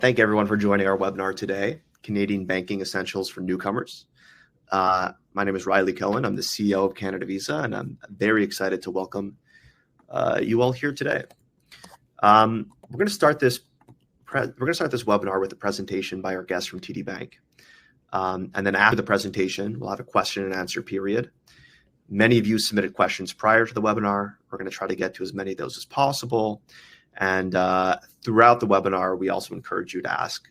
Thank everyone for joining our webinar today, Canadian Banking Essentials for Newcomers. My name is Riley Cohen. I'm the CEO of CanadaVisa, and I'm very excited to welcome you all here today. We're going to start this webinar with a presentation by our guest from TD Bank, and then after the presentation, we'll have a question and answer period. Many of you submitted questions prior to the webinar. We're going to try to get to as many of those as possible. And throughout the webinar, we also encourage you to ask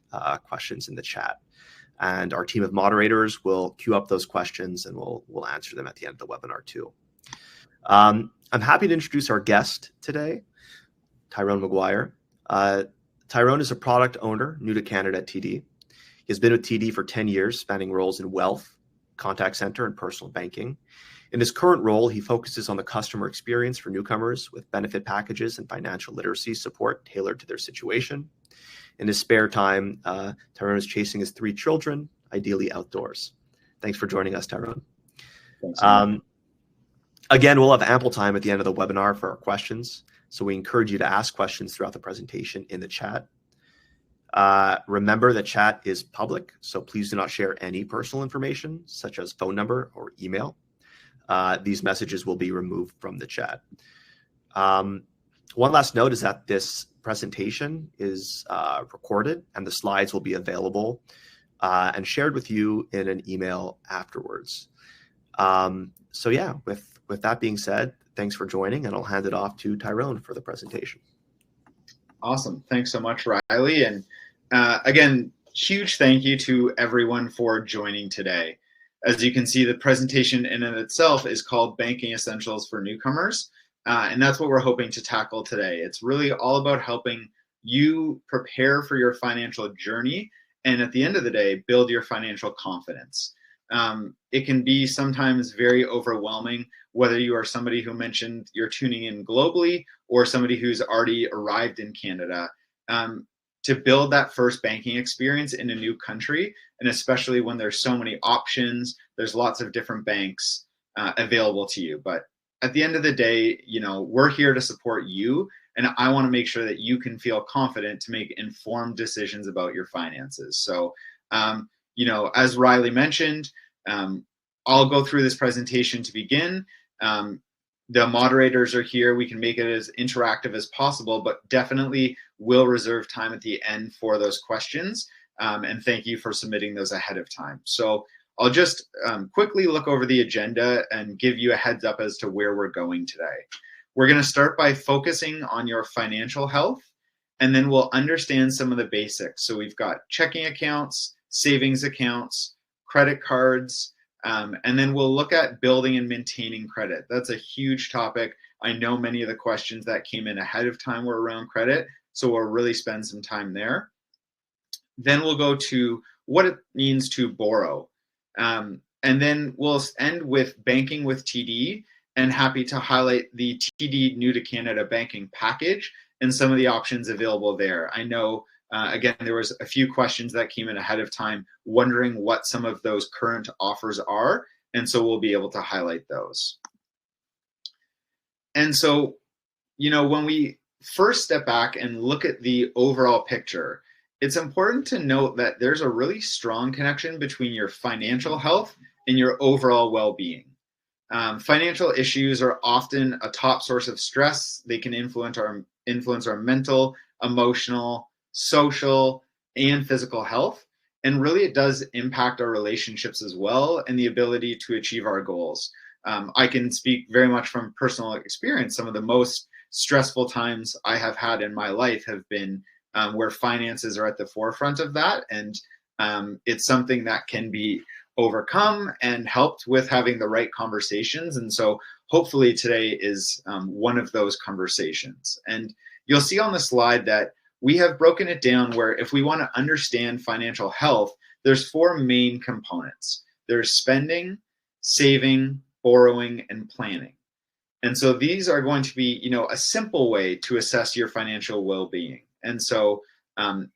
questions in the chat. And our team of moderators will queue up those questions and we'll answer them at the end of the webinar too. I'm happy to introduce our guest today, Tyrone McGuire. Tyrone is a product owner new to Canada at TD. He has been with TD for 10 years, spanning roles in wealth, contact center, and personal banking. In his current role, he focuses on the customer experience for newcomers with benefit packages and financial literacy support tailored to their situation. In his spare time, Tyrone is chasing his 3 children, ideally outdoors. Thanks for joining us, Tyrone. Thanks. Again, we'll have ample time at the end of the webinar for our questions, so we encourage you to ask questions throughout the presentation in the chat. Remember that chat is public, so please do not share any personal information, such as phone number or email. These messages will be removed from the chat. One last note is that this presentation is recorded and the slides will be available and shared with you in an email afterwards. So yeah, with that being said, thanks for joining, and I'll hand it off to Tyrone for the presentation. Awesome. Thanks so much, Riley. And again, huge thank you to everyone for joining today. As you can see, the presentation in and of itself is called Banking Essentials for Newcomers, and that's what we're hoping to tackle today. It's really all about helping you prepare for your financial journey and at the end of the day, build your financial confidence. It can be sometimes very overwhelming, whether you are somebody who mentioned you're tuning in globally or somebody who's already arrived in Canada. To build that first banking experience in a new country, and especially when there's so many options, there's lots of different banks available to you. But at the end of the day, we're here to support you, and I want to make sure that you can feel confident to make informed decisions about your finances. So, as Riley mentioned, I'll go through this presentation to begin. The moderators are here. We can make it as interactive as possible, but definitely will reserve time at the end for those questions. And thank you for submitting those ahead of time. So I'll just quickly look over the agenda and give you a heads up as to where we're going today. We're going to start by focusing on your financial health, and then we'll understand some of the basics. So we've got checking accounts, savings accounts, credit cards, and then we'll look at building and maintaining credit. That's a huge topic. I know many of the questions that came in ahead of time were around credit, so we'll really spend some time there. Then we'll go to what it means to borrow. And then we'll end with banking with TD, and happy to highlight the TD New to Canada banking package and some of the options available there. I know again, there was a few questions that came in ahead of time wondering what some of those current offers are, and so we'll be able to highlight those. And so, when we first step back and look at the overall picture, it's important to note that there's a really strong connection between your financial health and your overall well-being. Financial issues are often a top source of stress. They can influence our mental, emotional, social, and physical health. And really, it does impact our relationships as well and the ability to achieve our goals. I can speak very much from personal experience. Some of the most stressful times I have had in my life have been where finances are at the forefront of that. And it's something that can be overcome and helped with having the right conversations. And so hopefully today is one of those conversations. And you'll see on the slide that we have broken it down where if we want to understand financial health, there's 4 main components. There's spending, saving, borrowing, and planning. And so these are going to be, a simple way to assess your financial well-being. And so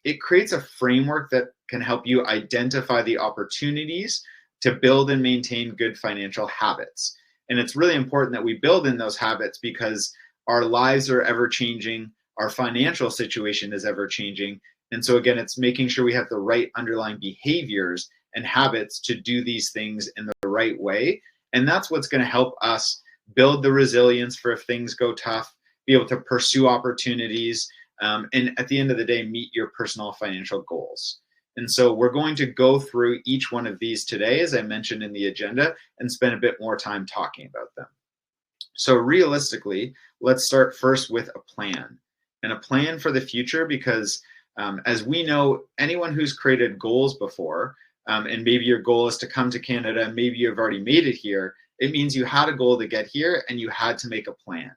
it creates a framework that can help you identify the opportunities to build and maintain good financial habits. And it's really important that we build in those habits because our lives are ever changing, our financial situation is ever changing. And so again, it's making sure we have the right underlying behaviors and habits to do these things in the right way. And that's what's going to help us build the resilience for if things go tough, be able to pursue opportunities, and at the end of the day, meet your personal financial goals. And so we're going to go through each one of these today, as I mentioned in the agenda, and spend a bit more time talking about them. So realistically, let's start first with a plan, and a plan for the future, because as we know, anyone who's created goals before, and maybe your goal is to come to Canada, maybe you've already made it here, it means you had a goal to get here and you had to make a plan.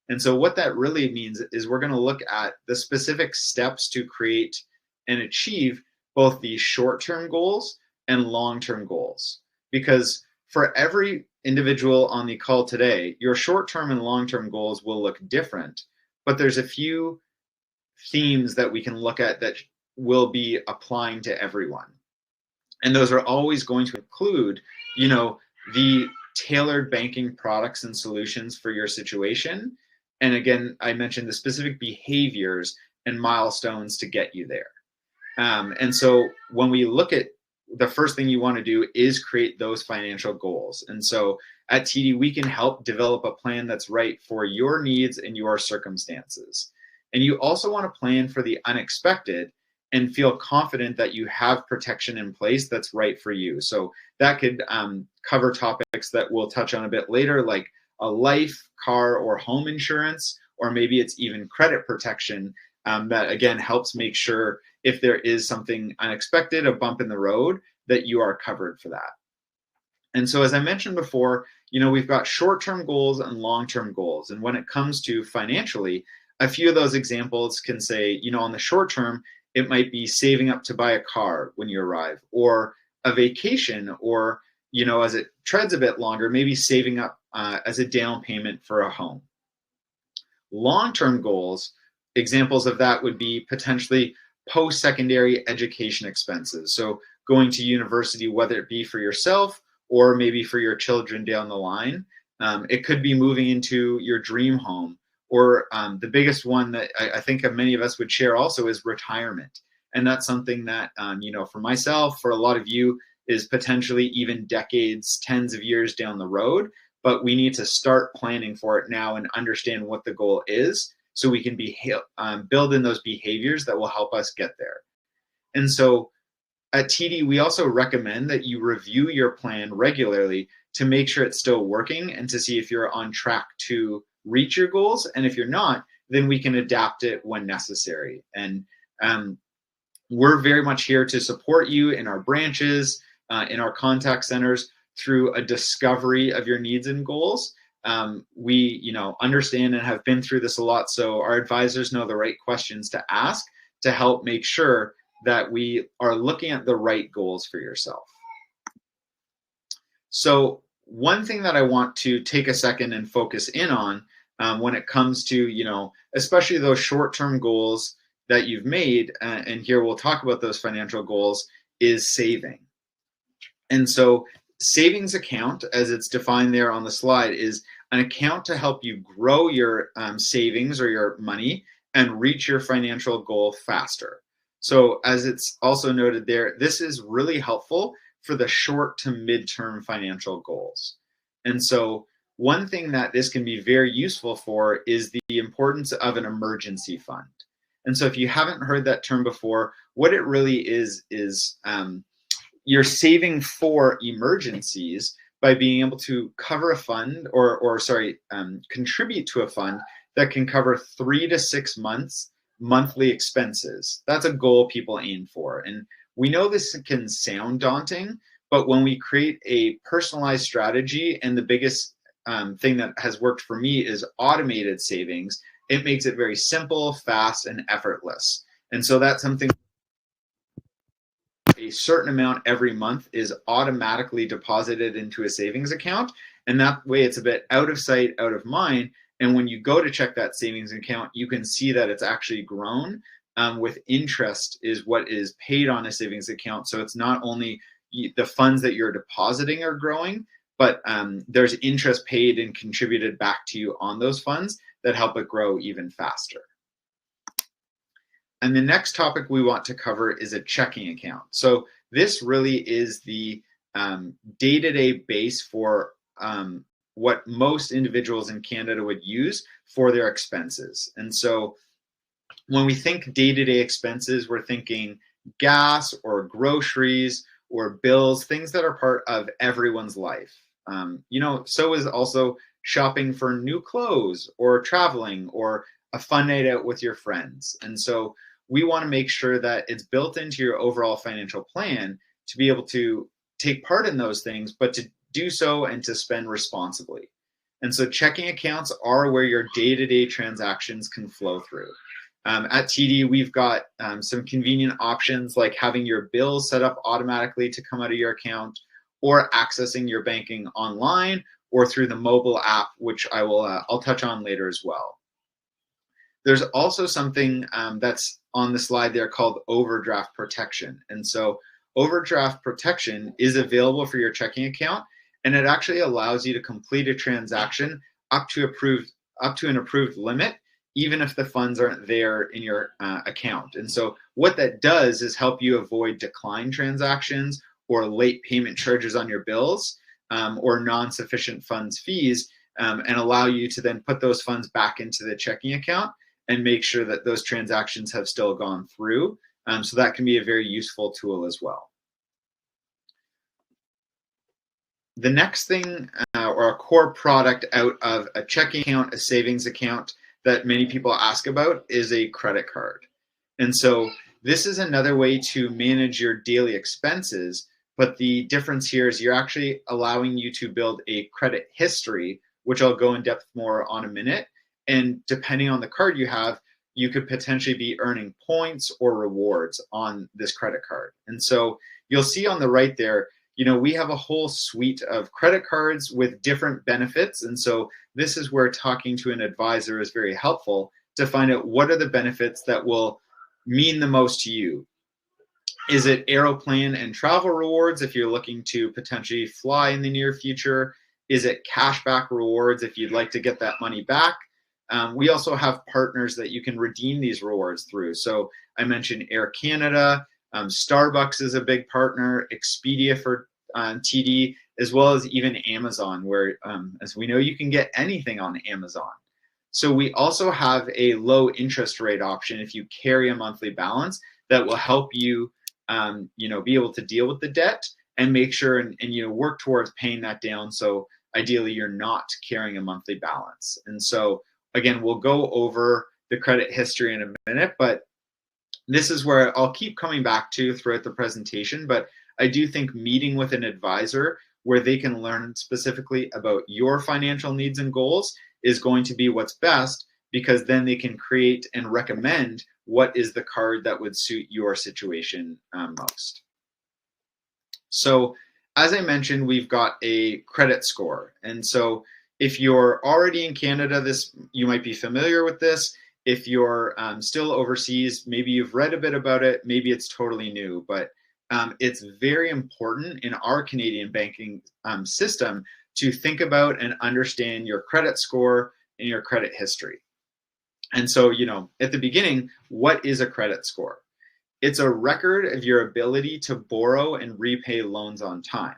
And so what that really means is we're going to look at the specific steps to create and achieve both the short-term goals and long-term goals. Because for every individual on the call today, your short-term and long-term goals will look different, but there's a few themes that we can look at that will be applying to everyone. And those are always going to include, the tailored banking products and solutions for your situation. And again, I mentioned the specific behaviors and milestones to get you there. And so when we look at the first thing you want to do is create those financial goals. And so at TD, we can help develop a plan that's right for your needs and your circumstances. And you also want to plan for the unexpected and feel confident that you have protection in place that's right for you. So that could cover topics that we'll touch on a bit later, like a life, car, or home insurance, or maybe it's even credit protection that, again, helps make sure if there is something unexpected, a bump in the road, that you are covered for that. And so as I mentioned before, we've got short-term goals and long-term goals. And when it comes to financially, a few of those examples can say, on the short term, it might be saving up to buy a car when you arrive, or a vacation, or, as it treads a bit longer, maybe saving up as a down payment for a home. Long-term goals, examples of that would be potentially post-secondary education expenses. So going to university, whether it be for yourself or maybe for your children down the line. It could be moving into your dream home, or the biggest one that I think many of us would share also is retirement. And that's something that, for myself, for a lot of you, is potentially even decades, tens of years down the road. But we need to start planning for it now and understand what the goal is, so we can build in those behaviors that will help us get there. And so at TD, we also recommend that you review your plan regularly to make sure it's still working and to see if you're on track to reach your goals. And if you're not, then we can adapt it when necessary. And we're very much here to support you in our branches, in our contact centers, through a discovery of your needs and goals. We, understand and have been through this a lot. So our advisors know the right questions to ask to help make sure that we are looking at the right goals for yourself. So one thing that I want to take a second and focus in on when it comes to, especially those short-term goals that you've made, and here we'll talk about those financial goals, is saving. And so savings account, as it's defined there on the slide, is an account to help you grow your savings or your money and reach your financial goal faster. So as it's also noted there, this is really helpful for the short to mid-term financial goals. And so one thing that this can be very useful for is the importance of an emergency fund. And so if you haven't heard that term before, what it really is you're saving for emergencies by being able to cover a fund contribute to a fund that can cover 3 to 6 months monthly expenses. That's a goal people aim for. And we know this can sound daunting, but when we create a personalized strategy, and the biggest thing that has worked for me is automated savings, it makes it very simple, fast, and effortless. And so that's something, a certain amount every month is automatically deposited into a savings account. And that way it's a bit out of sight, out of mind. And when you go to check that savings account, you can see that it's actually grown with interest is what is paid on a savings account. So it's not only the funds that you're depositing are growing, but there's interest paid and contributed back to you on those funds that help it grow even faster. And the next topic we want to cover is a checking account. So this really is the day-to-day base for what most individuals in Canada would use for their expenses. And so when we think day-to-day expenses, we're thinking gas or groceries or bills, things that are part of everyone's life. So is also shopping for new clothes or traveling or a fun night out with your friends. And so we want to make sure that it's built into your overall financial plan to be able to take part in those things, but to do so and to spend responsibly. And so checking accounts are where your day-to-day transactions can flow through. At TD, we've got some convenient options like having your bills set up automatically to come out of your account, or accessing your banking online or through the mobile app, which I'll touch on later as well. There's also something that's on the slide there called overdraft protection. And so overdraft protection is available for your checking account, and it actually allows you to complete a transaction up to an approved limit, even if the funds aren't there in your account. And so what that does is help you avoid decline transactions or late payment charges on your bills, or non-sufficient funds fees, and allow you to then put those funds back into the checking account and make sure that those transactions have still gone through. So that can be a very useful tool as well. The next thing, or a core product out of a checking account, a savings account, that many people ask about is a credit card. And so this is another way to manage your daily expenses, but the difference here is you're actually allowing you to build a credit history, which I'll go in depth more on a minute. And depending on the card you have, you could potentially be earning points or rewards on this credit card. And so you'll see on the right there, we have a whole suite of credit cards with different benefits. And so this is where talking to an advisor is very helpful to find out what are the benefits that will mean the most to you. Is it airplane and travel rewards if you're looking to potentially fly in the near future? Is it cashback rewards if you'd like to get that money back? We also have partners that you can redeem these rewards through. So I mentioned Air Canada, Starbucks is a big partner, Expedia for TD, as well as even Amazon, where, as we know, you can get anything on Amazon. So we also have a low interest rate option if you carry a monthly balance that will help you, be able to deal with the debt and make sure and work towards paying that down. So ideally, you're not carrying a monthly balance. And so again, we'll go over the credit history in a minute, but this is where I'll keep coming back to throughout the presentation. But I do think meeting with an advisor where they can learn specifically about your financial needs and goals is going to be what's best, because then they can create and recommend what is the card that would suit your situation most. So as I mentioned, we've got a credit score. And so if you're already in Canada, you might be familiar with this. If you're still overseas, maybe you've read a bit about it, maybe it's totally new, but it's very important in our Canadian banking system to think about and understand your credit score and your credit history. And so, at the beginning, what is a credit score? It's a record of your ability to borrow and repay loans on time.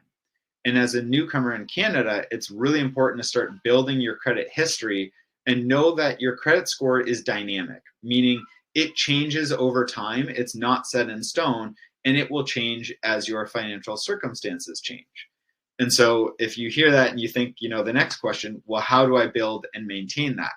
And as a newcomer in Canada, it's really important to start building your credit history and know that your credit score is dynamic, meaning it changes over time. It's not set in stone, and it will change as your financial circumstances change. And so if you hear that and you think, the next question, well, how do I build and maintain that?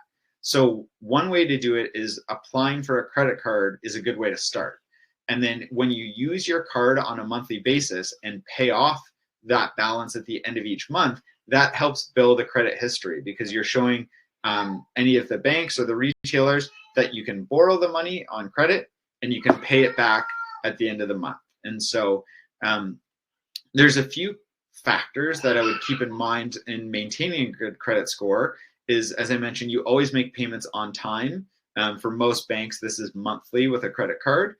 So one way to do it is applying for a credit card is a good way to start. And then when you use your card on a monthly basis and pay off that balance at the end of each month, that helps build a credit history, because you're showing any of the banks or the retailers that you can borrow the money on credit and you can pay it back at the end of the month. And so there's a few factors that I would keep in mind in maintaining a good credit score. Is, as I mentioned, you always make payments on time. For most banks, this is monthly with a credit card.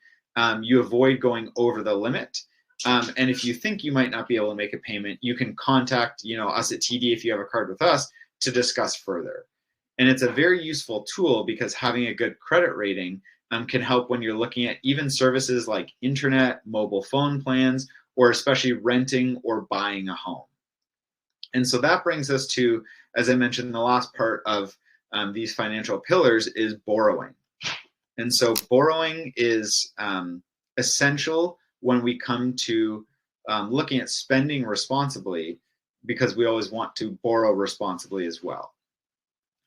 You avoid going over the limit. And if you think you might not be able to make a payment, you can contact us at TD if you have a card with us to discuss further. And it's a very useful tool, because having a good credit rating can help when you're looking at even services like internet, mobile phone plans, or especially renting or buying a home. And so that brings us to, as I mentioned, the last part of these financial pillars is borrowing. And so borrowing is essential when we come to looking at spending responsibly, because we always want to borrow responsibly as well.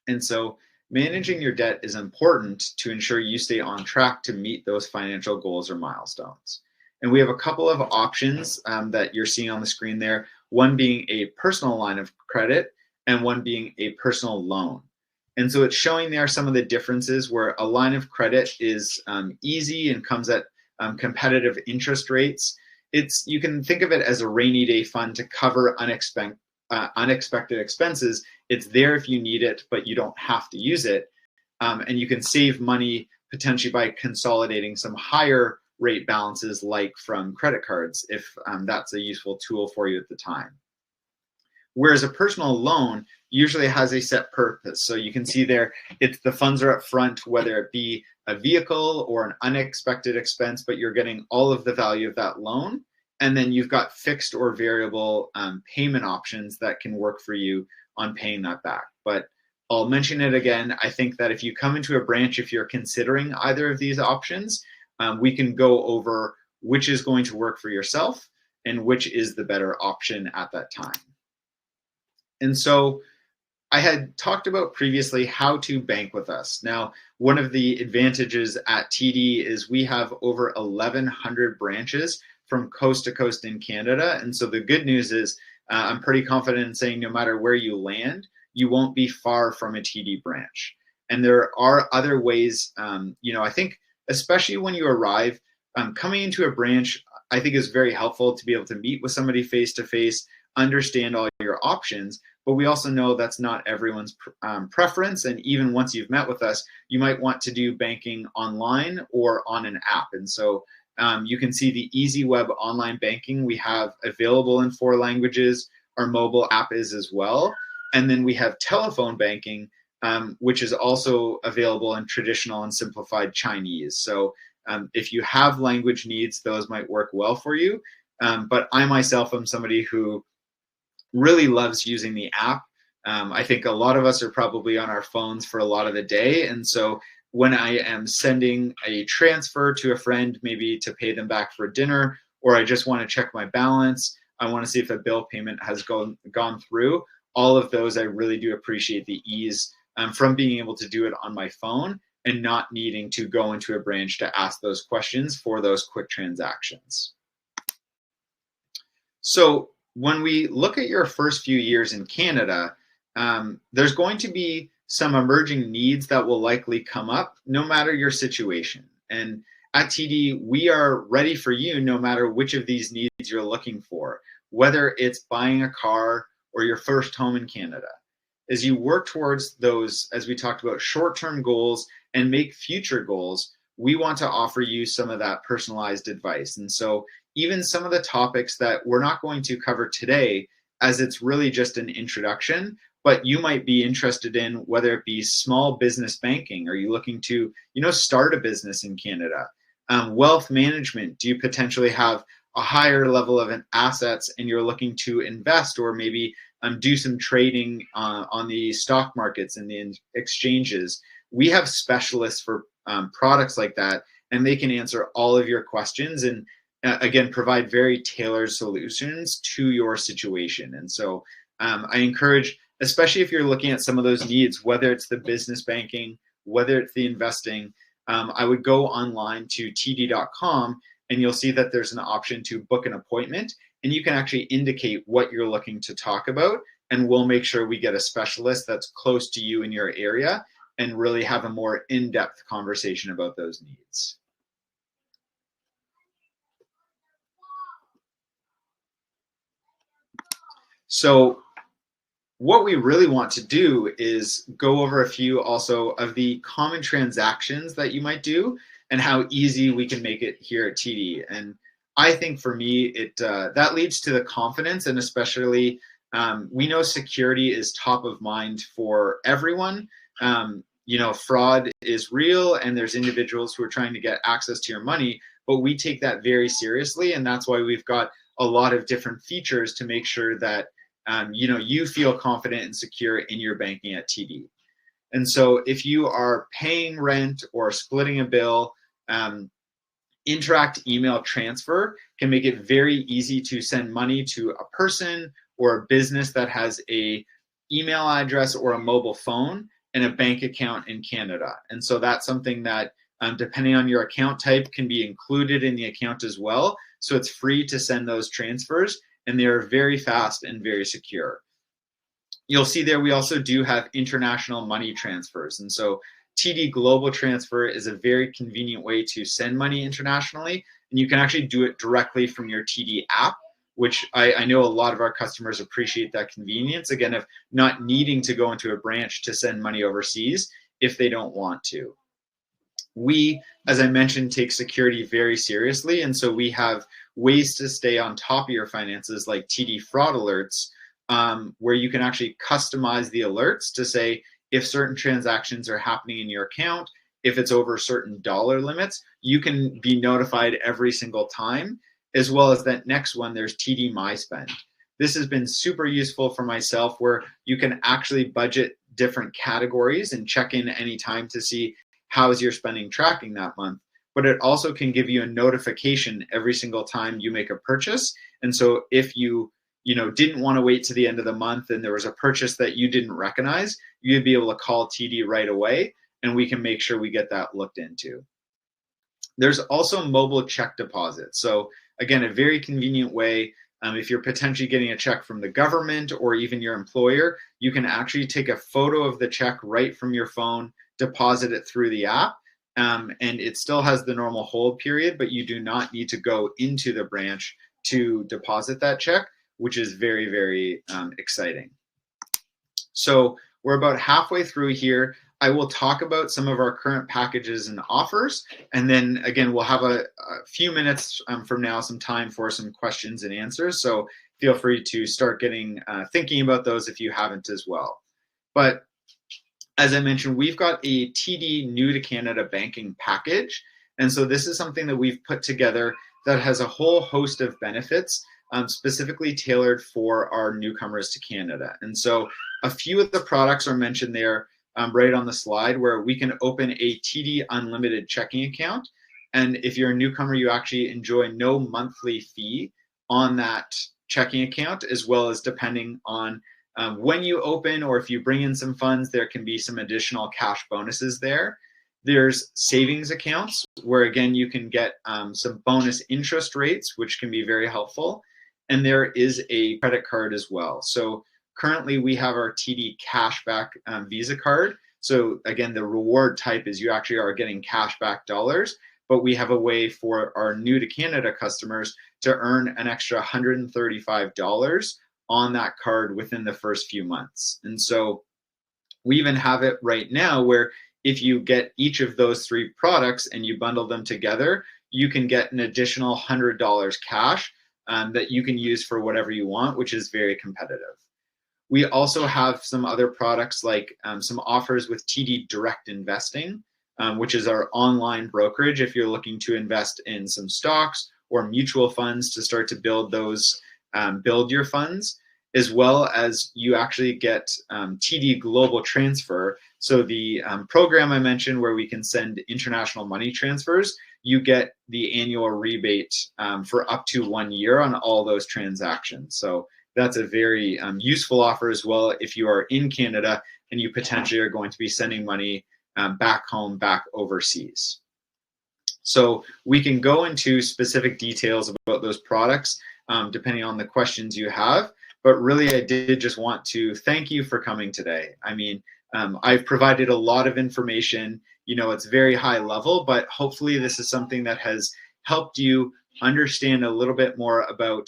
And so managing your debt is important to ensure you stay on track to meet those financial goals or milestones. And we have a couple of options that you're seeing on the screen there, one being a personal line of credit and one being a personal loan. And so it's showing there some of the differences where a line of credit is easy and comes at competitive interest rates. You can think of it as a rainy day fund to cover unexpected expenses. It's there if you need it, but you don't have to use it. And you can save money potentially by consolidating some higher rate balances like from credit cards if that's a useful tool for you at the time. Whereas a personal loan usually has a set purpose. So you can see there, it's the funds are up front, whether it be a vehicle or an unexpected expense, but you're getting all of the value of that loan. And then you've got fixed or variable payment options that can work for you on paying that back. But I'll mention it again. I think that if you come into a branch, if you're considering either of these options, we can go over which is going to work for yourself and which is the better option at that time. And so I had talked about previously how to bank with us. Now, one of the advantages at TD is we have over 1,100 branches from coast to coast in Canada. And so the good news is I'm pretty confident in saying no matter where you land, you won't be far from a TD branch. And there are other ways, I think, especially when you arrive, coming into a branch, I think is very helpful to be able to meet with somebody face to face, understand all your options, but we also know that's not everyone's preference. And even once you've met with us, you might want to do banking online or on an app. And so you can see the Easy Web online banking we have available in 4 languages. Our mobile app is as well. And then we have telephone banking, which is also available in traditional and simplified Chinese. So if you have language needs, those might work well for you. But I myself am somebody who really loves using the app. I think a lot of us are probably on our phones for a lot of the day. And so when I am sending a transfer to a friend, maybe to pay them back for dinner, or I just want to check my balance, I want to see if a bill payment has gone through, all of those, I really do appreciate the ease from being able to do it on my phone and not needing to go into a branch to ask those questions for those quick transactions. So when we look at your first few years in Canada, there's going to be some emerging needs that will likely come up no matter your situation. And at TD, we are ready for you no matter which of these needs you're looking for, whether it's buying a car or your first home in Canada. As you work towards those, as we talked about, short-term goals and make future goals, we want to offer you some of that personalized advice. And so even some of the topics that we're not going to cover today, as it's really just an introduction, but you might be interested in, whether it be small business banking. Are you looking to, start a business in Canada? Wealth management. Do you potentially have a higher level of assets and you're looking to invest, or maybe do some trading on the stock markets and the exchanges? We have specialists for products like that, and they can answer all of your questions and again, provide very tailored solutions to your situation. And so I encourage, especially if you're looking at some of those needs, whether it's the business banking, whether it's the investing, I would go online to td.com and you'll see that there's an option to book an appointment, and you can actually indicate what you're looking to talk about, and we'll make sure we get a specialist that's close to you in your area and really have a more in-depth conversation about those needs. So what we really want to do is go over a few also of the common transactions that you might do and how easy we can make it here at TD. And I think for me, that leads to the confidence, and especially we know security is top of mind for everyone. fraud is real and there's individuals who are trying to get access to your money, but we take that very seriously. And that's why we've got a lot of different features to make sure that, you feel confident and secure in your banking at TD. And so if you are paying rent or splitting a bill, Interact email transfer can make it very easy to send money to a person or a business that has a email address or a mobile phone and a bank account in Canada. And so that's something that, depending on your account type, can be included in the account as well. So it's free to send those transfers, and they are very fast and very secure. You'll see there we also do have international money transfers. And so TD Global Transfer is a very convenient way to send money internationally, and you can actually do it directly from your TD app, which I know a lot of our customers appreciate that convenience, again, of not needing to go into a branch to send money overseas if they don't want to. We, as I mentioned, take security very seriously, and so we have ways to stay on top of your finances like TD Fraud Alerts, where you can actually customize the alerts to say, if certain transactions are happening in your account, if it's over certain dollar limits, you can be notified every single time, as well as that next one, there's TD MySpend. This has been super useful for myself, where you can actually budget different categories and check in anytime to see how is your spending tracking that month. But it also can give you a notification every single time you make a purchase. And so if you didn't want to wait to the end of the month and there was a purchase that you didn't recognize, you'd be able to call TD right away, and we can make sure we get that looked into. There's also mobile check deposits. So again, a very convenient way. If you're potentially getting a check from the government or even your employer, you can actually take a photo of the check right from your phone, deposit it through the app, and it still has the normal hold period, but you do not need to go into the branch to deposit that check, which is very, very exciting. So we're about halfway through here. I will talk about some of our current packages and offers, and then again, we'll have a few minutes from now, some time for some questions and answers. So feel free to start thinking about those if you haven't as well. But as I mentioned, we've got a TD New to Canada banking package. And so this is something that we've put together that has a whole host of benefits specifically tailored for our newcomers to Canada. And so a few of the products are mentioned there right on the slide, where we can open a TD Unlimited checking account. And if you're a newcomer, you actually enjoy no monthly fee on that checking account, as well as depending on when you open or if you bring in some funds, there can be some additional cash bonuses there. There's savings accounts where, again, you can get some bonus interest rates, which can be very helpful. And there is a credit card as well. So currently we have our TD Cashback Visa card. So again, the reward type is you actually are getting cashback dollars, but we have a way for our new to Canada customers to earn an extra $135 on that card within the first few months. And so we even have it right now where if you get each of those three products and you bundle them together, you can get an additional $100 cash that you can use for whatever you want, which is very competitive. We also have some other products like some offers with TD Direct Investing, which is our online brokerage if you're looking to invest in some stocks or mutual funds to start to build your funds, as well as you actually get TD Global Transfer. So the program I mentioned where we can send international money transfers, you get the annual rebate for up to 1 year on all those transactions. So that's a very useful offer as well if you are in Canada and you potentially are going to be sending money back home, back overseas. So we can go into specific details about those products depending on the questions you have. But really, I did just want to thank you for coming today. I mean, I've provided a lot of information. It's very high level, but hopefully this is something that has helped you understand a little bit more about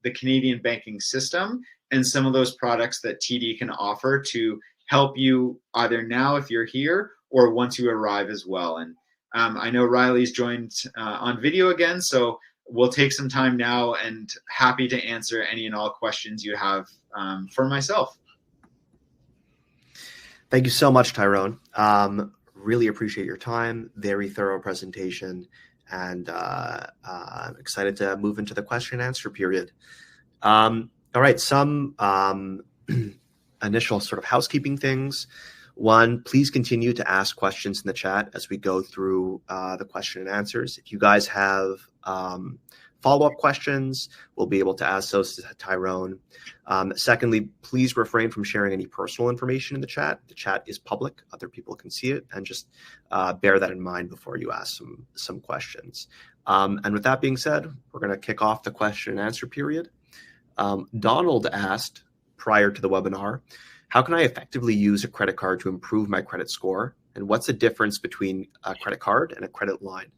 the Canadian banking system and some of those products that TD can offer to help you either now if you're here or once you arrive as well. And I know Riley's joined on video again, so we'll take some time now and happy to answer any and all questions you have for myself. Thank you so much, Tyrone. Really appreciate your time. Very thorough presentation, and I'm excited to move into the question and answer period. All right, some initial sort of housekeeping things. One, please continue to ask questions in the chat as we go through the question and answers. If you guys have follow-up questions, we'll be able to ask those to Tyrone. Secondly, please refrain from sharing any personal information in the chat. The chat is public. Other people can see it, and just bear that in mind before you ask some questions. And with that being said, we're going to kick off the question and answer period. Donald asked prior to the webinar, how can I effectively use a credit card to improve my credit score? And what's the difference between a credit card and a credit line?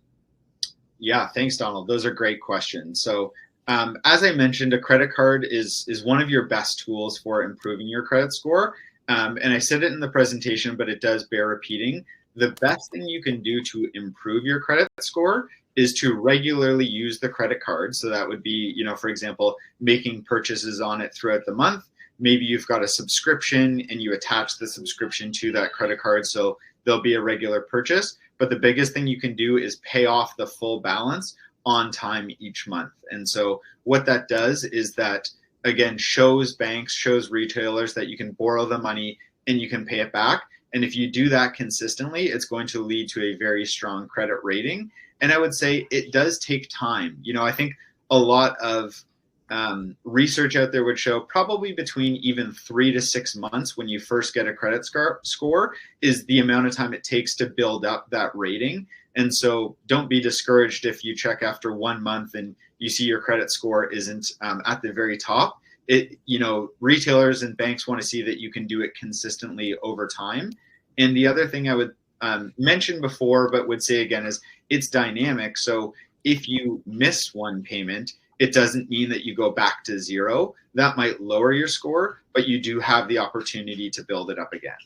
Yeah, thanks, Donald. Those are great questions. So as I mentioned, a credit card is one of your best tools for improving your credit score. And I said it in the presentation, but it does bear repeating. The best thing you can do to improve your credit score is to regularly use the credit card. So that would be, for example, making purchases on it throughout the month. Maybe you've got a subscription and you attach the subscription to that credit card, so there'll be a regular purchase. But the biggest thing you can do is pay off the full balance on time each month. And so what that does is that, again, shows banks, shows retailers that you can borrow the money and you can pay it back. And if you do that consistently, it's going to lead to a very strong credit rating. And I would say it does take time. I think a lot of research out there would show probably between even 3 to 6 months when you first get a credit score is the amount of time it takes to build up that rating. And so don't be discouraged if you check after 1 month and you see your credit score isn't at the very top. Retailers and banks want to see that you can do it consistently over time. And the other thing I would mention before, but would say again, is it's dynamic. So if you miss one payment, it doesn't mean that you go back to zero. That might lower your score, but you do have the opportunity to build it up again.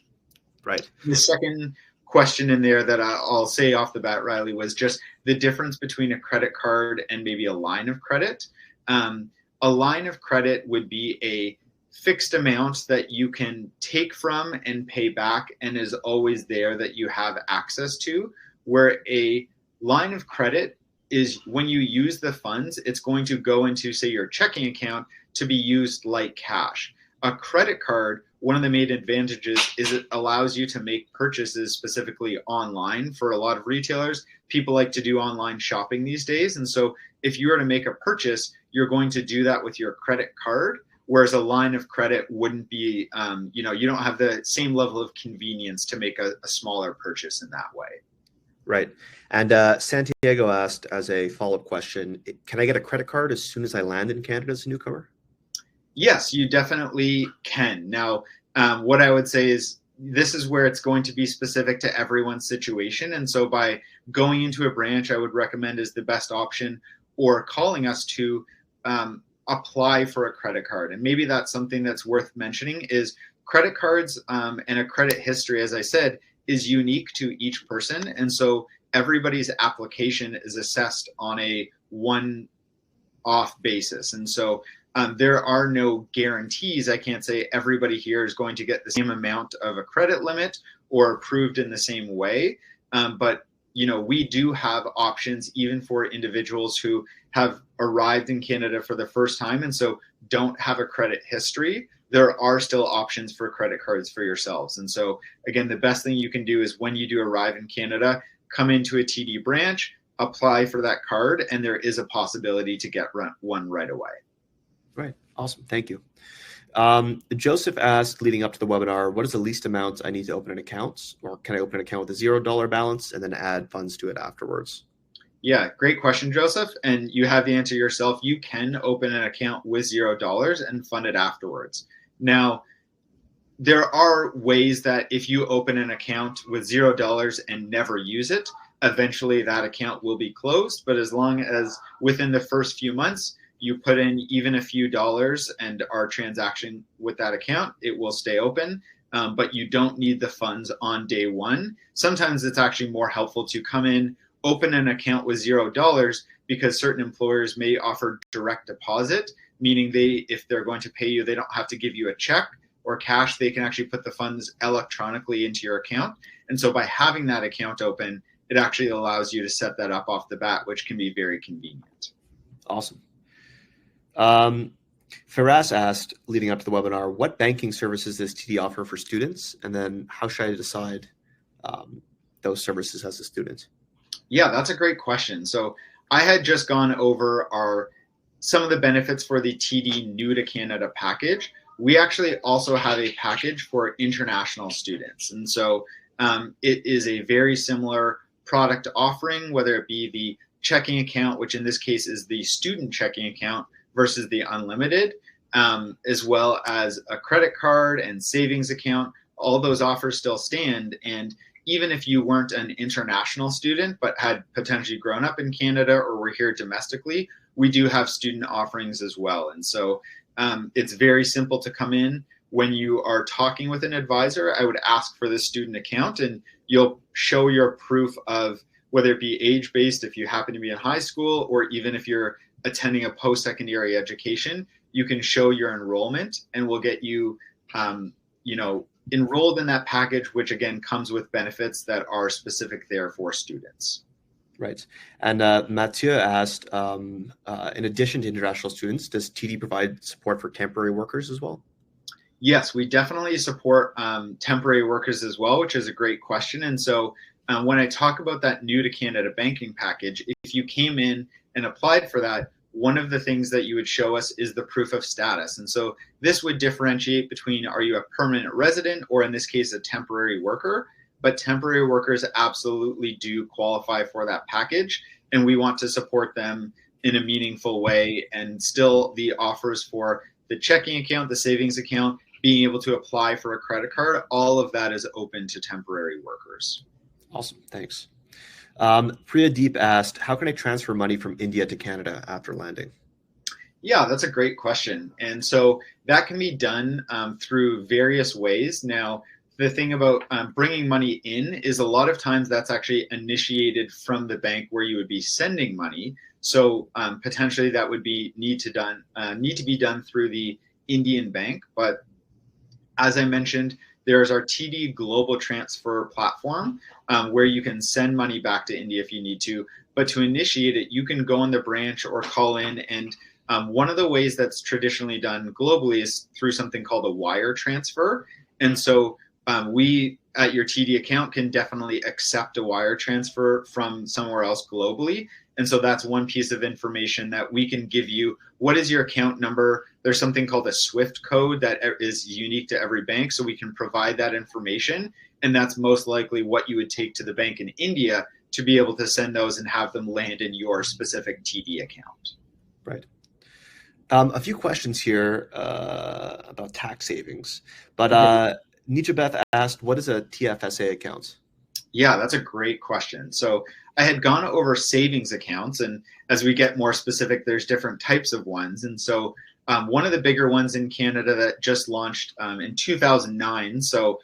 Right. The second question in there that I'll say off the bat, Riley, was just the difference between a credit card and maybe a line of credit. A line of credit would be a fixed amount that you can take from and pay back and is always there that you have access to, where a line of credit is when you use the funds, it's going to go into, say, your checking account to be used like cash. A credit card, one of the main advantages is it allows you to make purchases specifically online. For a lot of retailers, people like to do online shopping these days. And so if you were to make a purchase, you're going to do that with your credit card, whereas a line of credit wouldn't be, you don't have the same level of convenience to make a smaller purchase in that way. Right. And Santiago asked as a follow-up question, can I get a credit card as soon as I land in Canada as a newcomer? Yes, you definitely can. Now, what I would say is this is where it's going to be specific to everyone's situation. And so by going into a branch, I would recommend is the best option, or calling us to apply for a credit card. And maybe that's something that's worth mentioning is credit cards and a credit history, as I said, is unique to each person. And so everybody's application is assessed on a one-off basis. And so there are no guarantees. I can't say everybody here is going to get the same amount of a credit limit or approved in the same way. But we do have options even for individuals who have arrived in Canada for the first time and so don't have a credit history. There are still options for credit cards for yourselves. And so again, the best thing you can do is when you do arrive in Canada, come into a TD branch, apply for that card, and there is a possibility to get one right away. Right. Awesome. Thank you. Joseph asked, leading up to the webinar, what is the least amount I need to open an account? Or can I open an account with a $0 balance and then add funds to it afterwards? Yeah, great question, Joseph. And you have the answer yourself. You can open an account with $0 and fund it afterwards. Now, there are ways that if you open an account with $0 and never use it, eventually that account will be closed. But as long as within the first few months, you put in even a few dollars and are transacting with that account, it will stay open. But you don't need the funds on day one. Sometimes it's actually more helpful to come in, open an account with $0 because certain employers may offer direct deposit, meaning if they're going to pay you, they don't have to give you a check. or cash, they can actually put the funds electronically into your account. And so by having that account open, it actually allows you to set that up off the bat, which can be very convenient. Awesome. Firas asked, leading up to the webinar, what banking services does TD offer for students? And then how should I decide those services as a student? Yeah, that's a great question. So I had just gone over some of the benefits for the TD New to Canada package. We actually also have a package for international students. And so it is a very similar product offering, whether it be the checking account, which in this case is the student checking account versus the unlimited, as well as a credit card and savings account. All those offers still stand. And even if you weren't an international student, but had potentially grown up in Canada or were here domestically, we do have student offerings as well. And so it's very simple to come in. When you are talking with an advisor, I would ask for the student account, and you'll show your proof of whether it be age-based if you happen to be in high school, or even if you're attending a post-secondary education, you can show your enrollment, and we'll get you, enrolled in that package, which again comes with benefits that are specific there for students. Right. And Mathieu asked, in addition to international students, does TD provide support for temporary workers as well? Yes, we definitely support temporary workers as well, which is a great question. And so when I talk about that New to Canada banking package, if you came in and applied for that, one of the things that you would show us is the proof of status. And so this would differentiate between, are you a permanent resident, or in this case, a temporary worker? But temporary workers absolutely do qualify for that package, and we want to support them in a meaningful way. And still the offers for the checking account, the savings account, being able to apply for a credit card, all of that is open to temporary workers. Awesome, thanks. Priya Deep asked, how can I transfer money from India to Canada after landing? Yeah, that's a great question. And so that can be done through various ways. Now, the thing about bringing money in is a lot of times that's actually initiated from the bank where you would be sending money. So potentially that would need to be done through the Indian bank. But as I mentioned, there's our TD Global Transfer platform where you can send money back to India if you need to. But to initiate it, you can go in the branch or call in. And one of the ways that's traditionally done globally is through something called a wire transfer. And so we at your TD account can definitely accept a wire transfer from somewhere else globally. And so that's one piece of information that we can give you. What is your account number? There's something called a SWIFT code that is unique to every bank. So we can provide that information. And that's most likely what you would take to the bank in India to be able to send those and have them land in your specific TD account. Right. A few questions here about tax savings. But Nietzsche Beth asked, what is a TFSA account? Yeah, that's a great question. So I had gone over savings accounts, and as we get more specific, there's different types of ones. And so one of the bigger ones in Canada that just launched in 2009, so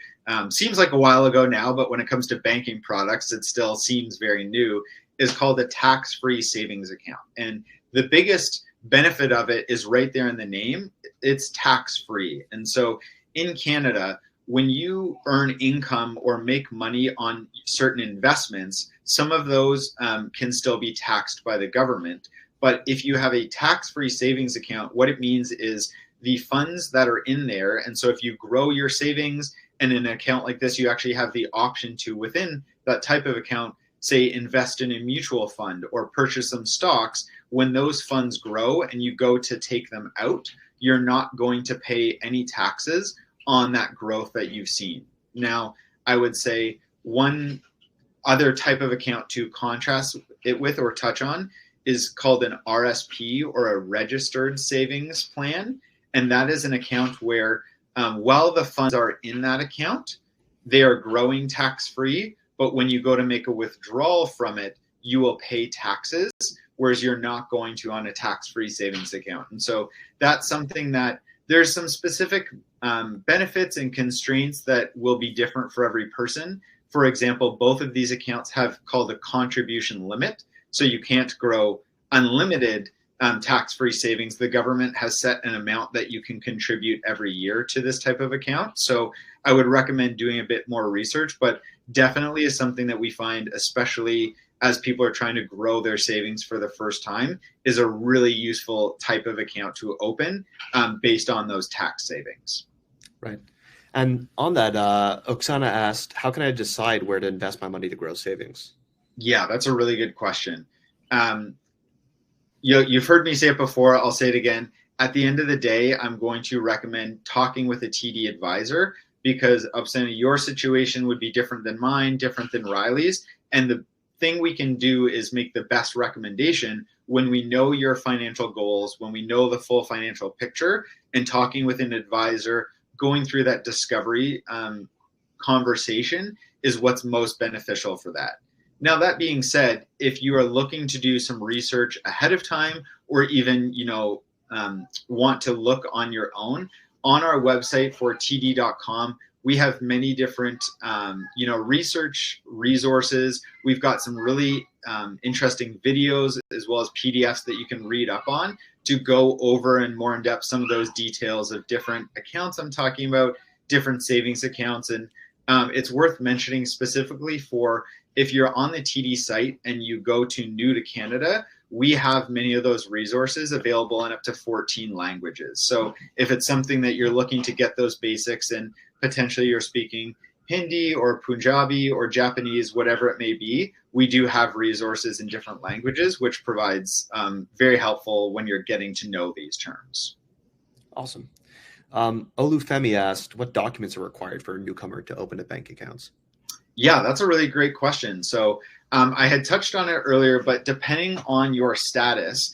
seems like a while ago now, but when it comes to banking products, it still seems very new, is called a tax-free savings account. And the biggest benefit of it is right there in the name. It's tax-free. And so in Canada, when you earn income or make money on certain investments, some of those can still be taxed by the government. But if you have a tax-free savings account, what it means is the funds that are in there. And so if you grow your savings in an account like this, you actually have the option to, within that type of account, say, invest in a mutual fund or purchase some stocks. When those funds grow and you go to take them out, you're not going to pay any taxes on that growth that you've seen. Now, I would say one other type of account to contrast it with or touch on is called an RSP, or a registered savings plan. And that is an account where while the funds are in that account, they are growing tax-free. But when you go to make a withdrawal from it, you will pay taxes, whereas you're not going to on a tax-free savings account. And so that's something that there's some specific benefits and constraints that will be different for every person. For example, both of these accounts have called a contribution limit. So you can't grow unlimited tax-free savings. The government has set an amount that you can contribute every year to this type of account. So I would recommend doing a bit more research, but definitely is something that we find, especially as people are trying to grow their savings for the first time, is a really useful type of account to open based on those tax savings. Right. And on that, Oksana asked, how can I decide where to invest my money to grow savings? Yeah, that's a really good question. You've heard me say it before. I'll say it again. At the end of the day, I'm going to recommend talking with a TD advisor, because Oksana, your situation would be different than mine, different than Riley's. And the thing we can do is make the best recommendation when we know your financial goals, when we know the full financial picture, and talking with an advisor, going through that discovery conversation is what's most beneficial for that. Now, that being said, if you are looking to do some research ahead of time, or even, want to look on your own, on our website for td.com, we have many different, research resources. We've got some really interesting videos as well as PDFs that you can read up on to go over and more in depth some of those details of different accounts I'm talking about, different savings accounts. And it's worth mentioning specifically for if you're on the TD site and you go to New to Canada, we have many of those resources available in up to 14 languages. So if it's something that you're looking to get those basics and potentially you're speaking Hindi or Punjabi or Japanese, whatever it may be, we do have resources in different languages, which provides very helpful when you're getting to know these terms. Awesome. Olufemi asked, what documents are required for a newcomer to open a bank account? Yeah, that's a really great question. So I had touched on it earlier, but depending on your status,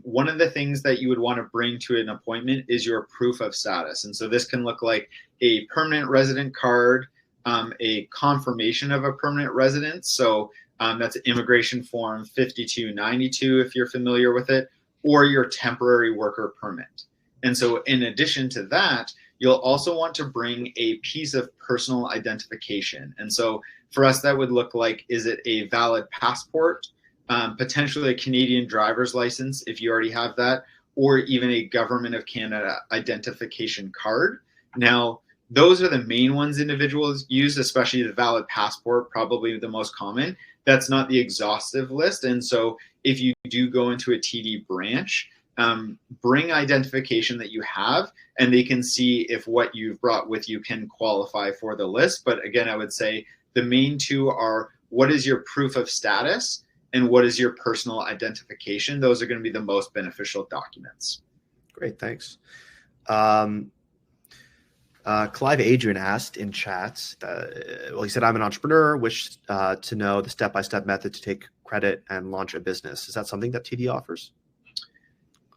one of the things that you would want to bring to an appointment is your proof of status. And so this can look like a permanent resident card, a confirmation of a permanent residence. So that's immigration form 5292, if you're familiar with it, or your temporary worker permit. And so in addition to that, you'll also want to bring a piece of personal identification. And so for us, that would look like, is it a valid passport, potentially a Canadian driver's license, if you already have that, or even a Government of Canada identification card. Now, those are the main ones individuals use, especially the valid passport, probably the most common. That's not the exhaustive list. And so if you do go into a TD branch, bring identification that you have, and they can see if what you've brought with you can qualify for the list. But again, I would say the main two are, what is your proof of status and what is your personal identification? Those are going to be the most beneficial documents. Great, thanks. Clive Adrian asked in chat, he said, I'm an entrepreneur, wish to know the step-by-step method to take credit and launch a business. Is that something that TD offers?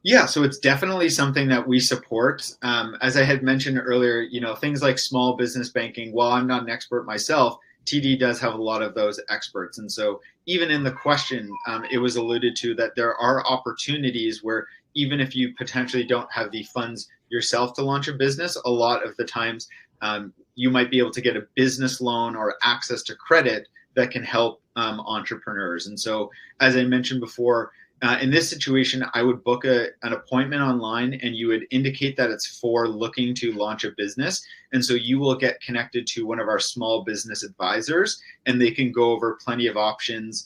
Yeah, so it's definitely something that we support. As I had mentioned earlier, things like small business banking, while I'm not an expert myself, TD does have a lot of those experts. And so even in the question, it was alluded to that there are opportunities where even if you potentially don't have the funds yourself to launch a business, a lot of the times you might be able to get a business loan or access to credit that can help entrepreneurs. And so, as I mentioned before, in this situation, I would book an appointment online, and you would indicate that it's for looking to launch a business. And so you will get connected to one of our small business advisors, and they can go over plenty of options.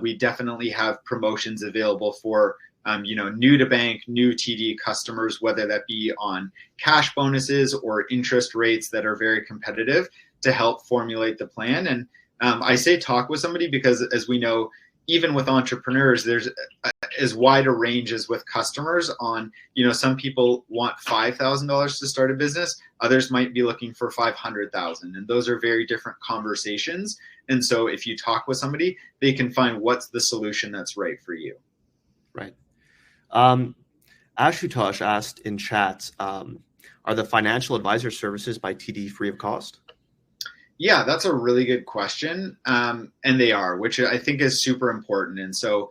We definitely have promotions available for new to bank, new TD customers, whether that be on cash bonuses or interest rates that are very competitive to help formulate the plan. And I say talk with somebody because, as we know, even with entrepreneurs, there's as wide a range as with customers on, some people want $5,000 to start a business. Others might be looking for $500,000. And those are very different conversations. And so if you talk with somebody, they can find what's the solution that's right for you. Right. Ashutosh asked in chat, are the financial advisor services by TD free of cost? Yeah, that's a really good question. And they are, which I think is super important. And so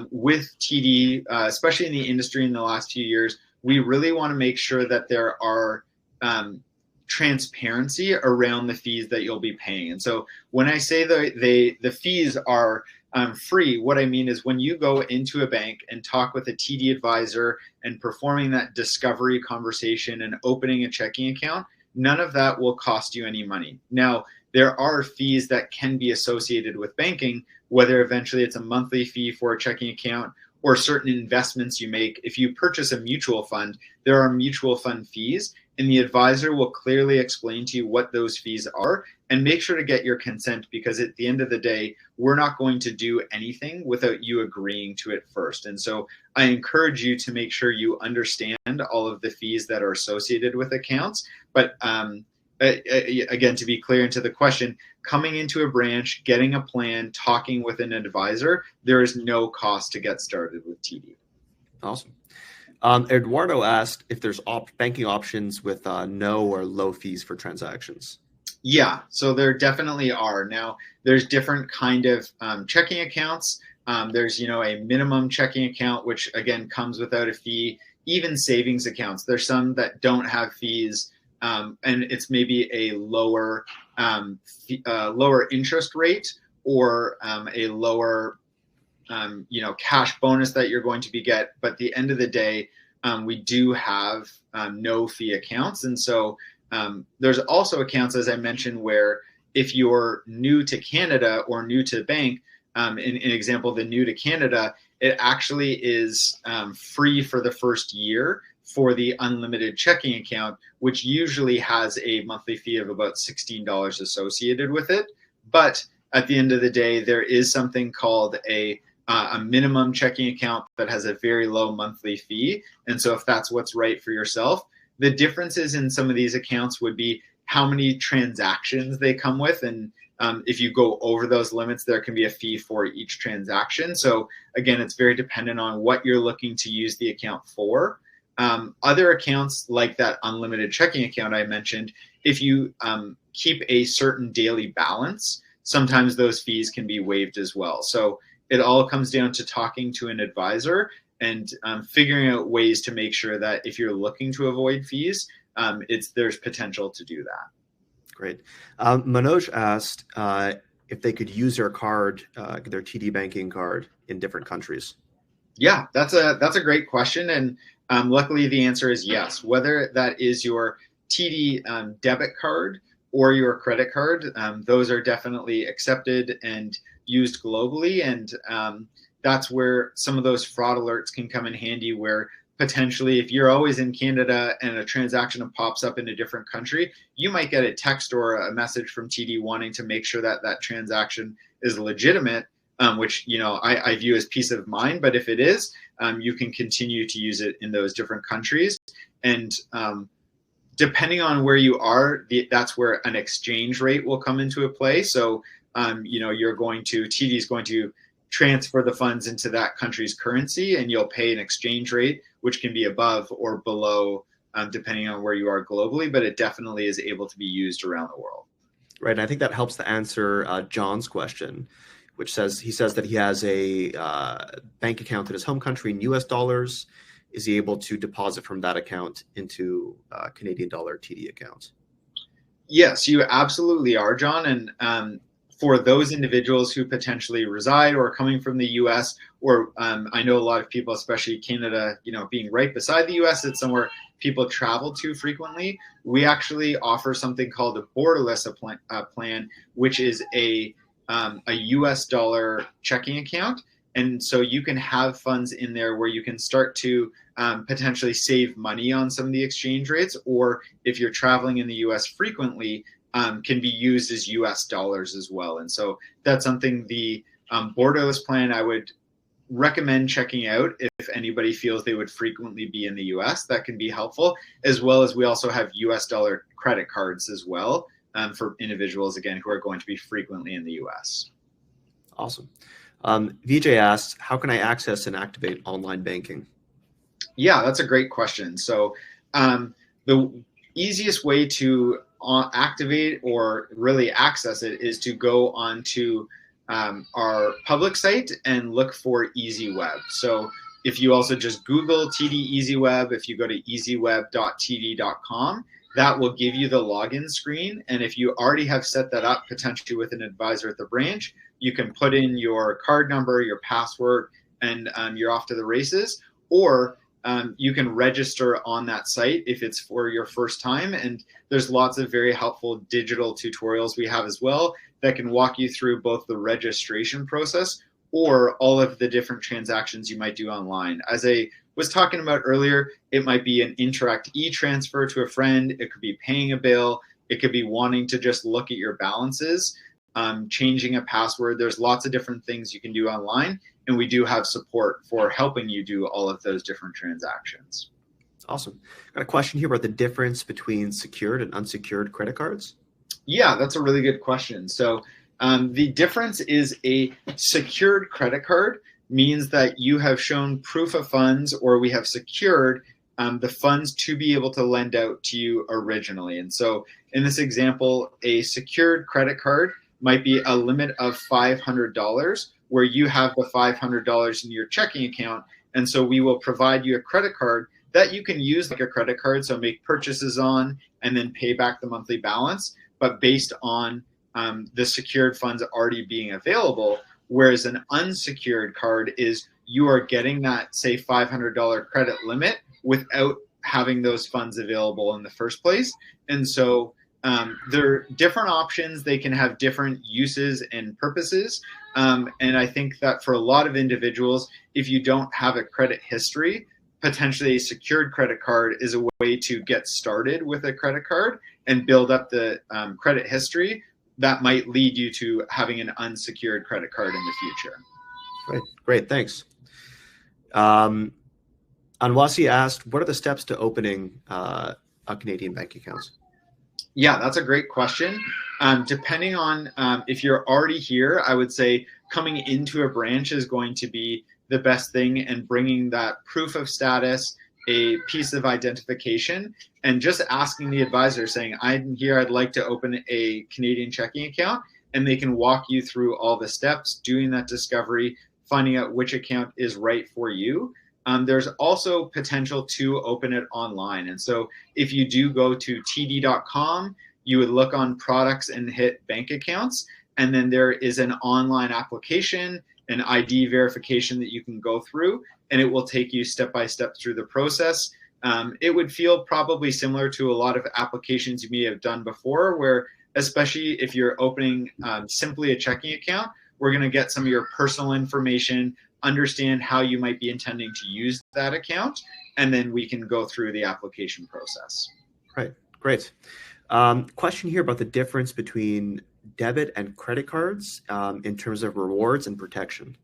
with TD, especially in the industry in the last few years, we really want to make sure that there are transparency around the fees that you'll be paying. And so when I say the fees are free, what I mean is when you go into a bank and talk with a TD advisor and performing that discovery conversation and opening a checking account, none of that will cost you any money. Now, there are fees that can be associated with banking, whether eventually it's a monthly fee for a checking account or certain investments you make. If you purchase a mutual fund, there are mutual fund fees, and the advisor will clearly explain to you what those fees are, and make sure to get your consent, because at the end of the day, we're not going to do anything without you agreeing to it first. And so I encourage you to make sure you understand all of the fees that are associated with accounts. But again, to be clear into the question, coming into a branch, getting a plan, talking with an advisor, there is no cost to get started with TD. Awesome. Eduardo asked if there's banking options with no or low fees for transactions. Yeah, so there definitely are. Now, there's different kind of checking accounts. There's, a minimum checking account, which again comes without a fee. Even savings accounts, there's some that don't have fees, and it's maybe a lower interest rate, or a lower cash bonus that you're going to get. But at the end of the day, we do have no fee accounts. And so there's also accounts, as I mentioned, where if you're new to Canada or new to the bank, in example, the new to Canada, it actually is free for the first year for the unlimited checking account, which usually has a monthly fee of about $16 associated with it. But at the end of the day, there is something called a minimum checking account that has a very low monthly fee. And so if that's what's right for yourself, the differences in some of these accounts would be how many transactions they come with. And if you go over those limits, there can be a fee for each transaction. So again, it's very dependent on what you're looking to use the account for. Other accounts like that unlimited checking account I mentioned, if you keep a certain daily balance, sometimes those fees can be waived as well. So it all comes down to talking to an advisor and figuring out ways to make sure that if you're looking to avoid fees, there's potential to do that. Great. Manoj asked if they could use their card, their TD banking card, in different countries. Yeah, that's a great question, and luckily the answer is yes. Whether that is your TD debit card or your credit card, those are definitely accepted and used globally, and that's where some of those fraud alerts can come in handy, where potentially if you're always in Canada and a transaction pops up in a different country, you might get a text or a message from TD wanting to make sure that that transaction is legitimate, which I view as peace of mind. But if it is, you can continue to use it in those different countries. And depending on where you are, that's where an exchange rate will come into a play. So TD is going to transfer the funds into that country's currency, and you'll pay an exchange rate, which can be above or below, depending on where you are globally, but it definitely is able to be used around the world. Right. And I think that helps to answer John's question, which says that he has a bank account in his home country in US dollars. Is he able to deposit from that account into Canadian dollar TD accounts? Yes, you absolutely are, John. And for those individuals who potentially reside or are coming from the US, or I know a lot of people, especially Canada, being right beside the US, it's somewhere people travel to frequently. We actually offer something called a borderless plan, which is a US dollar checking account. And so you can have funds in there where you can start to potentially save money on some of the exchange rates, or if you're traveling in the US frequently, can be used as US dollars as well. And so that's something, the borderless plan, I would recommend checking out if anybody feels they would frequently be in the US. That can be helpful, as well as we also have US dollar credit cards as well, for individuals, again, who are going to be frequently in the US. Awesome. Vijay asks, how can I access and activate online banking? Yeah, that's a great question. So the easiest way to activate or really access it is to go onto our public site and look for EasyWeb. So if you also just Google TD EasyWeb, if you go to easyweb.td.com, that will give you the login screen. And if you already have set that up potentially with an advisor at the branch, you can put in your card number, your password, and you're off to the races. Or you can register on that site if it's for your first time. And there's lots of very helpful digital tutorials we have as well that can walk you through both the registration process or all of the different transactions you might do online. As I was talking about earlier, it might be an Interact e-transfer to a friend. It could be paying a bill. It could be wanting to just look at your balances, changing a password. There's lots of different things you can do online, and we do have support for helping you do all of those different transactions. Awesome. Got a question here about the difference between secured and unsecured credit cards. Yeah, that's a really good question. So the difference is a secured credit card means that you have shown proof of funds, or we have secured the funds to be able to lend out to you originally. And so in this example, a secured credit card might be a limit of $500 where you have the $500 in your checking account. And so we will provide you a credit card that you can use like a credit card, so make purchases on and then pay back the monthly balance, but based on the secured funds already being available. Whereas an unsecured card is you are getting that, say, $500 credit limit without having those funds available in the first place. And so there are different options. They can have different uses and purposes. And I think that for a lot of individuals, if you don't have a credit history, potentially a secured credit card is a way to get started with a credit card and build up the credit history that might lead you to having an unsecured credit card in the future. Great, thanks. Anwasi asked, what are the steps to opening a Canadian bank account? Yeah, that's a great question. Depending on if you're already here, I would say coming into a branch is going to be the best thing, and bringing that proof of status, a piece of identification, and just asking the advisor saying, I'm here, I'd like to open a Canadian checking account, and they can walk you through all the steps, doing that discovery, finding out which account is right for you. There's also potential to open it online. And so if you do go to td.com, you would look on products and hit bank accounts. And then there is an online application, an ID verification that you can go through, and it will take you step by step through the process. It would feel probably similar to a lot of applications you may have done before, where especially if you're opening simply a checking account, we're going to get some of your personal information, understand how you might be intending to use that account, and then we can go through the application process. Right, great. Question here about the difference between debit and credit cards in terms of rewards and protection.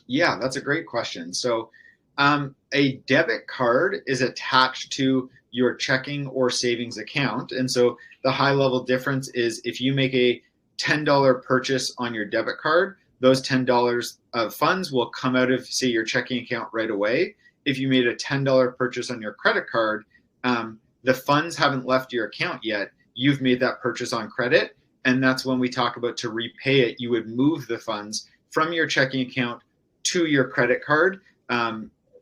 Yeah, that's a great question. So a debit card is attached to your checking or savings account. And so the high level difference is if you make a $10 purchase on your debit card, those $10 of funds will come out of, say, your checking account right away. If you made a $10 purchase on your credit card, the funds haven't left your account yet. You've made that purchase on credit. And that's when we talk about to repay it, you would move the funds from your checking account to your credit card,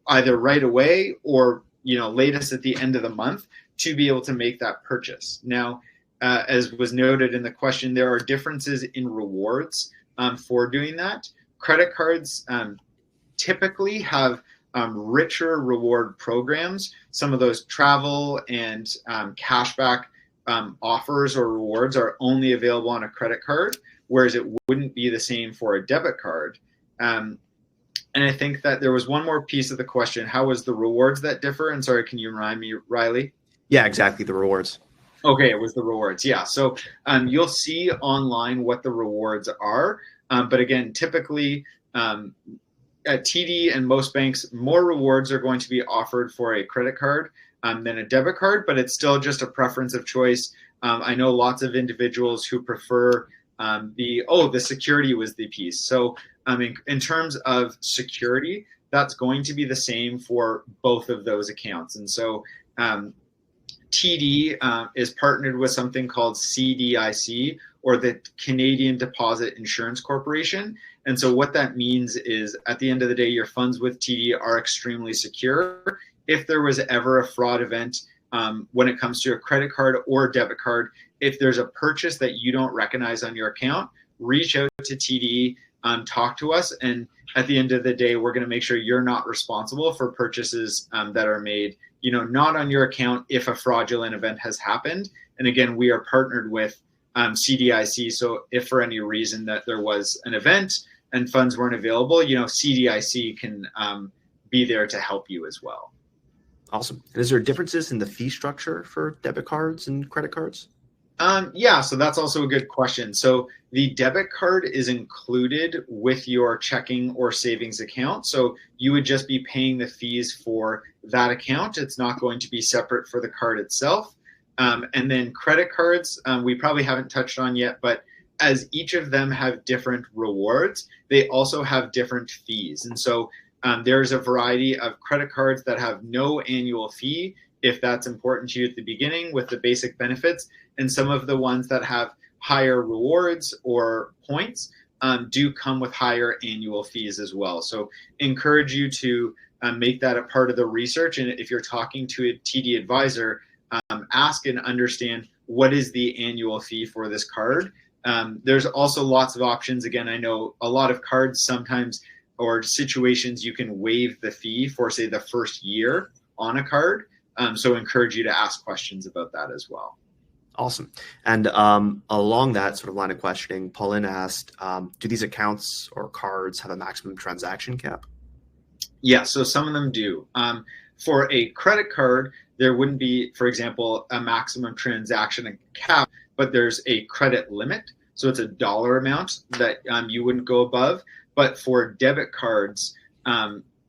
either right away or latest at the end of the month, to be able to make that purchase. Now, as was noted in the question, there are differences in rewards for doing that. Credit cards typically have richer reward programs. Some of those travel and cashback offers or rewards are only available on a credit card, whereas it wouldn't be the same for a debit card. And I think that there was one more piece of the question. How was the rewards that differ? And sorry, can you remind me, Riley? Yeah, exactly, the rewards. Okay, it was the rewards. Yeah, so you'll see online what the rewards are. But again, typically at TD and most banks, more rewards are going to be offered for a credit card than a debit card, but it's still just a preference of choice. I know lots of individuals who prefer the security was the piece. So in terms of security, that's going to be the same for both of those accounts. And so TD is partnered with something called CDIC, or the Canadian Deposit Insurance Corporation. And so what that means is at the end of the day, your funds with TD are extremely secure. If there was ever a fraud event when it comes to a credit card or a debit card, if there's a purchase that you don't recognize on your account, reach out to TD. talk to us. And at the end of the day, we're going to make sure you're not responsible for purchases that are made, not on your account if a fraudulent event has happened. And again, we are partnered with CDIC. So if for any reason that there was an event and funds weren't available, CDIC can be there to help you as well. Awesome. And is there differences in the fee structure for debit cards and credit cards? Yeah, so that's also a good question. So the debit card is included with your checking or savings account. So you would just be paying the fees for that account. It's not going to be separate for the card itself. And then credit cards, we probably haven't touched on yet, but as each of them have different rewards, they also have different fees. And so there's a variety of credit cards that have no annual fee, if that's important to you at the beginning with the basic benefits. And some of the ones that have higher rewards or points do come with higher annual fees as well. So encourage you to make that a part of the research. And if you're talking to a TD advisor, ask and understand what is the annual fee for this card. There's also lots of options. Again, I know a lot of cards sometimes or situations you can waive the fee for, say, the first year on a card. So encourage you to ask questions about that as well. Awesome. And along that sort of line of questioning, Pauline asked, do these accounts or cards have a maximum transaction cap? Yeah, so some of them do. For a credit card, there wouldn't be, for example, a maximum transaction cap, but there's a credit limit. So it's a dollar amount that you wouldn't go above. But for debit cards,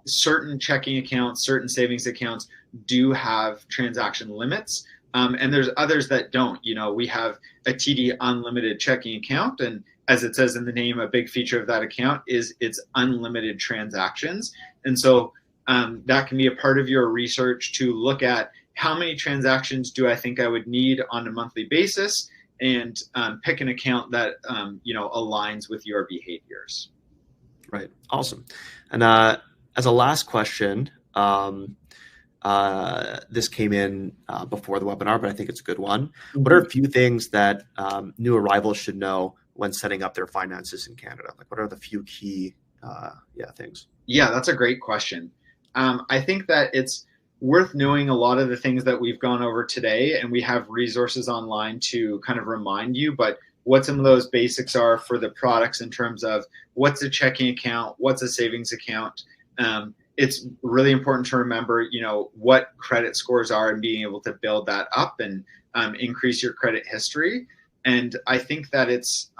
certain checking accounts, certain savings accounts do have transaction limits. And there's others that don't. We have a TD unlimited checking account. And as it says in the name, a big feature of that account is its unlimited transactions. And so that can be a part of your research to look at how many transactions do I think I would need on a monthly basis, and pick an account that aligns with your behaviors. Right. Awesome. And as a last question, this came in before the webinar, but I think it's a good one. Mm-hmm. What are a few things that new arrivals should know when setting up their finances in Canada? Like, what are the few key things? Yeah, that's a great question. I think that it's worth knowing a lot of the things that we've gone over today, and we have resources online to kind of remind you, but what some of those basics are for the products in terms of what's a checking account, what's a savings account. It's really important to remember, what credit scores are and being able to build that up and increase your credit history. And I think that it's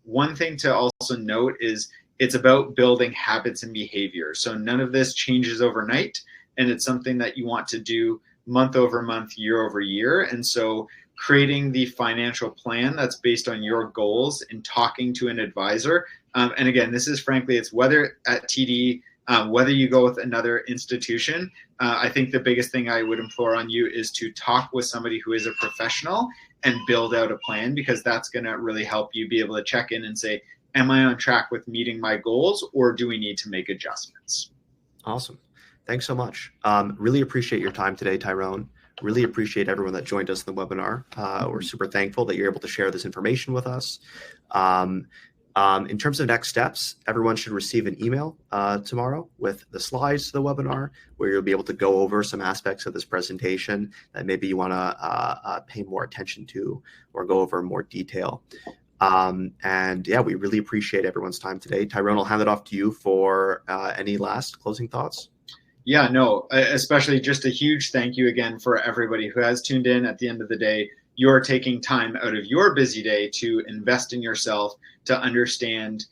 one thing to also note is it's about building habits and behavior. So none of this changes overnight, and it's something that you want to do month over month, year over year. And so creating the financial plan that's based on your goals and talking to an advisor. And again, this is frankly, it's whether at TD, whether you go with another institution, I think the biggest thing I would implore on you is to talk with somebody who is a professional and build out a plan, because that's going to really help you be able to check in and say, am I on track with meeting my goals, or do we need to make adjustments? Awesome. Thanks so much. Really appreciate your time today, Tyrone. Really appreciate everyone that joined us in the webinar. We're super thankful that you're able to share this information with us. In terms of next steps, everyone should receive an email tomorrow with the slides to the webinar, where you'll be able to go over some aspects of this presentation that maybe you want to pay more attention to or go over in more detail. We really appreciate everyone's time today. Tyrone, I'll hand it off to you for any last closing thoughts. Yeah, no, especially just a huge thank you again for everybody who has tuned in. At the end of the day, you're taking time out of your busy day to invest in yourself, to understand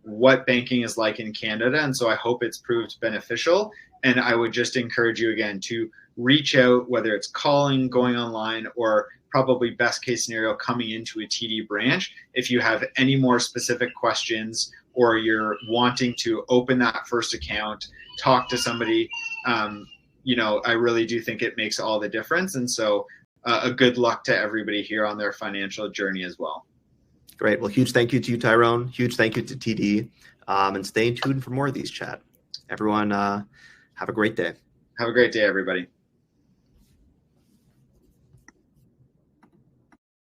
what banking is like in Canada. And so I hope it's proved beneficial. And I would just encourage you again to reach out, whether it's calling, going online, or probably best case scenario, coming into a TD branch. If you have any more specific questions, or you're wanting to open that first account, talk to somebody, I really do think it makes all the difference. And so a good luck to everybody here on their financial journey as well. Great. Well, huge thank you to you, Tyrone. Huge thank you to TD. And stay tuned for more of these, chat. Everyone, have a great day. Have a great day, everybody.